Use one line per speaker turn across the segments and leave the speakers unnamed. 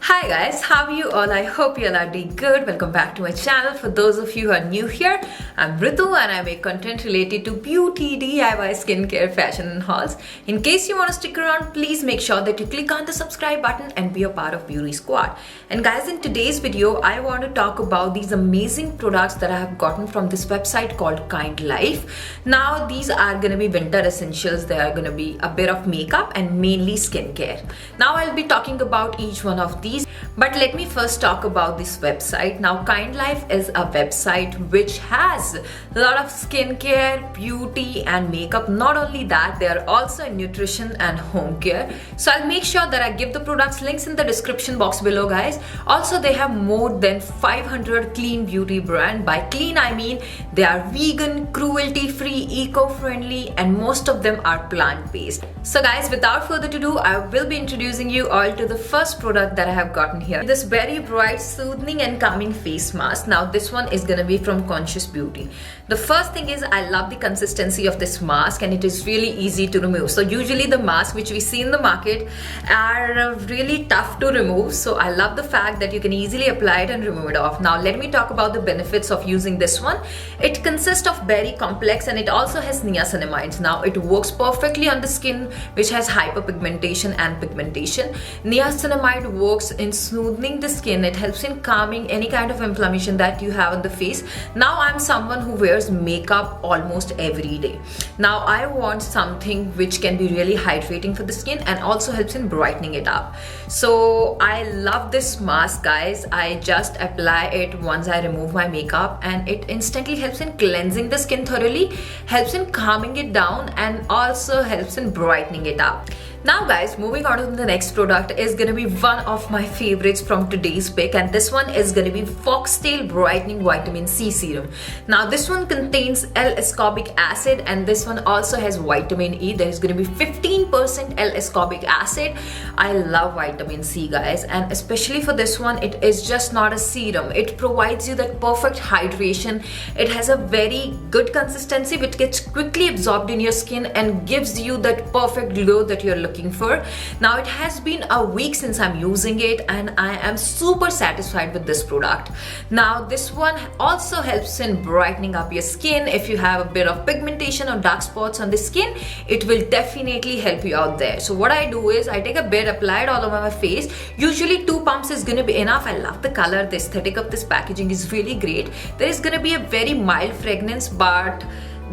Hi guys, how are you all? I hope you all are doing good. Welcome back to my channel. For those of you who are new here, I'm Ritu and I make content related to beauty, DIY, skincare, fashion and hauls. In case you want to stick around, please make sure that you click on the subscribe button and be a part of Beauty Squad. And guys, in today's video, I want to talk about these amazing products that I have gotten from this website called kindlife. Now, these are going to be winter essentials. They are going to be a bit of makeup and mainly skincare. Now, I'll be talking about each one of these. But let me first talk about this website. Now, kindlife is a website which has a lot of skincare, beauty and makeup. Not only that, they are also in nutrition and home care. So I'll make sure that I give the products links in the description box below, guys. Also, they have more than 500 clean beauty brand. By clean, I mean they are vegan, cruelty-free, eco-friendly and most of them are plant-based. So guys, without further ado, I will be introducing you all to the first product that I have gotten here. This very bright, soothing and calming face mask. Now this one is gonna be from Conscious Beauty. The first thing is I love the consistency of this mask and it is really easy to remove. So usually the masks which we see in the market are really tough to remove. So I love the fact that you can easily apply it and remove it off. Now let me talk about the benefits of using this one. It consists of berry complex and it also has niacinamides. Now it works perfectly on the skin which has hyperpigmentation and pigmentation. Niacinamide works in smoothing the skin. It helps in calming any kind of inflammation that you have on the face. Now I'm someone who wears makeup almost every day. Now I want something which can be really hydrating for the skin and also helps in brightening it up. So I love this mask, guys. I just apply it once I remove my makeup and it instantly helps in cleansing the skin thoroughly, helps in calming it down and also helps in brightening it up. Now guys, moving on to the next product is going to be one of my favorites from today's pick, and this one is going to be Foxtail Brightening Vitamin C Serum. Now this one contains L-ascorbic acid and this one also has vitamin E. There is going to be 15% L-ascorbic acid. I love vitamin C, guys, and especially for this one, it is just not a serum. It provides you that perfect hydration. It has a very good consistency which gets quickly absorbed in your skin and gives you that perfect glow that you're looking for. Now it has been a week since I'm using it and I am super satisfied with this product. Now this one also helps in brightening up your skin. If you have a bit of pigmentation or dark spots on the skin, it will definitely help you out there. So what I do is I take a bit, apply it all over my face. Usually 2 pumps is going to be enough. I love the color. The aesthetic of this packaging is really great. There is going to be a very mild fragrance, but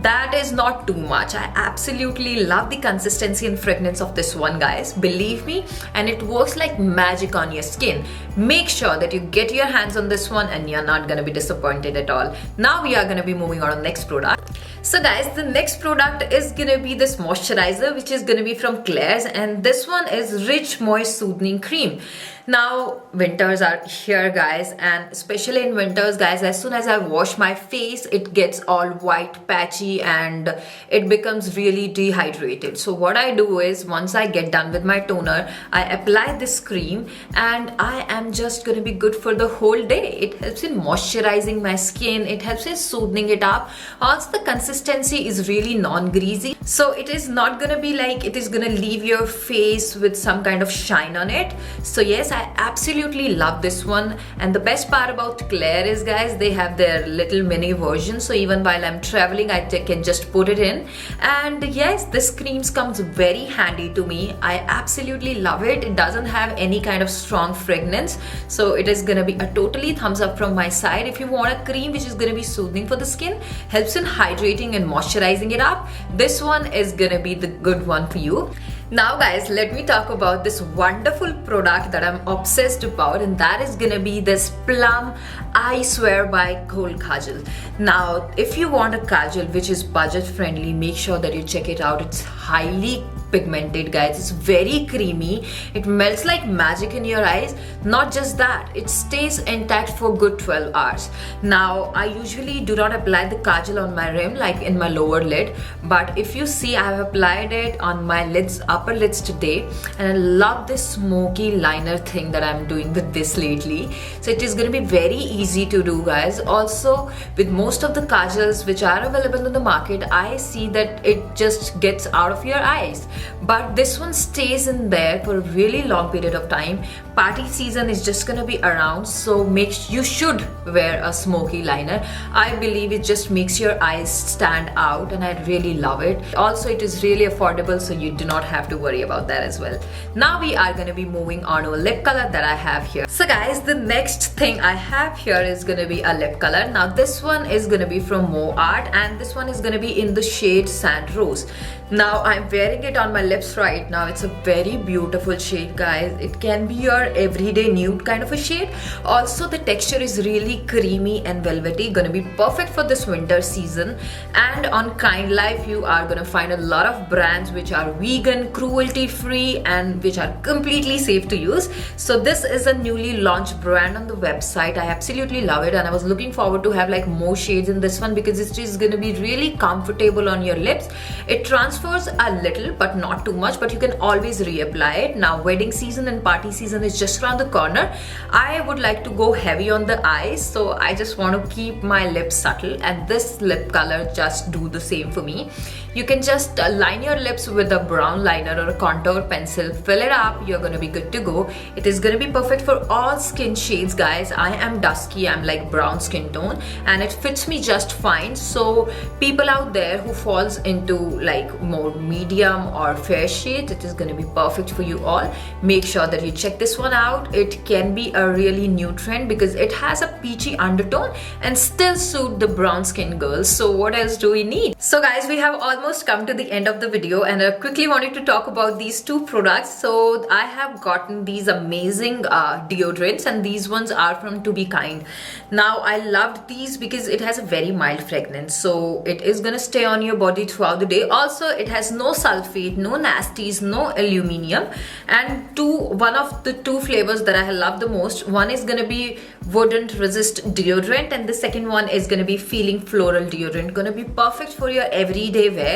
that is not too much. I absolutely love the consistency and fragrance of this one, guys. Believe me, and it works like magic on your skin. Make sure that you get your hands on this one and you're not gonna be disappointed at all. Now we are gonna be moving on to the next product. So guys, the next product is gonna be this moisturizer which is gonna be from Claire's, and this one is Rich Moist Soothing Cream. Now winters are here, guys, and especially in winters, guys, as soon as I wash my face, it gets all white, patchy and it becomes really dehydrated. So what I do is once I get done with my toner, I apply this cream and I am just going to be good for the whole day. It helps in moisturizing my skin. It helps in soothing it up. Also the consistency is really non-greasy. So it is not going to be like it is going to leave your face with some kind of shine on it. So yes, I absolutely love this one. And the best part about Claire is, guys, they have their little mini version. So even while I'm traveling, I can just put it in. And yes, this cream comes very handy to me. I absolutely love it. It doesn't have any kind of strong fragrance. So it is going to be a totally thumbs up from my side. If you want a cream which is going to be soothing for the skin, helps in hydrating and moisturizing it up, this one is going to be the good one for you. Now guys, let me talk about this wonderful product that I'm obsessed about, and that is gonna be this Plum I Swear by Gold Kajal. Now if you want a kajal which is budget friendly, make sure that you check it out. It's highly pigmented, guys. It's very creamy. It melts like magic in your eyes. Not just that, it stays intact for good 12 hours. Now I usually do not apply the kajal on my rim like in my lower lid, but if you see, I have applied it on my lids, upper lids today, and I love this smoky liner thing that I'm doing with this lately. So it is going to be very easy to do, guys. Also with most of the kajals which are available in the market, I see that it just gets out of your eyes. but this one stays in there for a really long period of time. Party season is just gonna be around, so you should wear a smoky liner. I believe it just makes your eyes stand out, and I really love it. Also, it is really affordable, so you do not have to worry about that as well. Now we are gonna be moving on to a lip color that I have here. So guys, the next thing I have here is gonna be a lip color. Now this one is gonna be from Moart, and this one is gonna be in the shade Sand Rose. Now I'm wearing it on my lips right now. It's a very beautiful shade, guys. It can be your everyday nude kind of a shade. Also, the texture is really creamy and velvety, gonna be perfect for this winter season. And on kindlife, you are gonna find a lot of brands which are vegan, cruelty free, and which are completely safe to use. So this is a newly launched brand on the website. I absolutely love it, and I was looking forward to have like more shades in this one because it is gonna be really comfortable on your lips. It transfers a little but not too much, but you can always reapply it. Now wedding season and party season is just around the corner. I would like to go heavy on the eyes, so I just want to keep my lips subtle, and this lip color just do the same for me. You can just line your lips with a brown liner or a contour pencil, fill it up, you're gonna be good to go. It is gonna be perfect for all skin shades, guys. I am dusky, I'm like brown skin tone, and it fits me just fine. So people out there who falls into like more medium or fair shades, it is gonna be perfect for you all. Make sure that you check this one out. It can be a really new trend because it has a peachy undertone and still suit the brown skin girls. So what else do we need? So guys, we have almost come to the end of the video, and I quickly wanted to talk about these two products. So I have gotten these amazing deodorants, and these ones are from To Be Kind. Now I loved these because it has a very mild fragrance, so it is gonna stay on your body throughout the day. Also, it has no sulfate, no nasties, no aluminium, and one of the two flavors that I love the most, one is gonna be wouldn't resist deodorant, and the second one is gonna be feeling floral deodorant. Gonna be perfect for your everyday wear.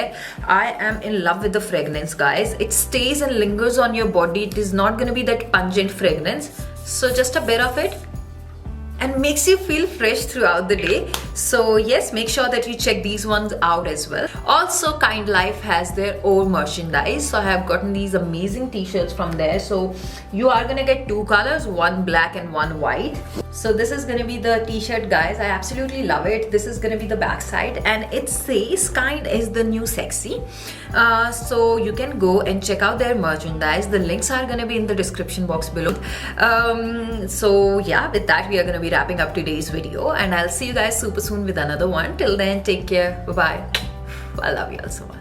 I am in love with the fragrance, guys. It stays and lingers on your body. It is not gonna be that pungent fragrance, so just a bit of it and makes you feel fresh throughout the day. So yes, make sure that you check these ones out as well. Also, kindlife has their own merchandise, so I have gotten these amazing t-shirts from there. So you are gonna get two colors, one black and one white. So this is gonna be the t-shirt, guys. I absolutely love it. This is gonna be the back side, and it says kind is the new sexy. So you can go and check out their merchandise. The links are gonna be in the description box below. So yeah, with that we are gonna be wrapping up today's video, and I'll see you guys super soon with another one. Till then, take care. Bye bye. I love you all so much.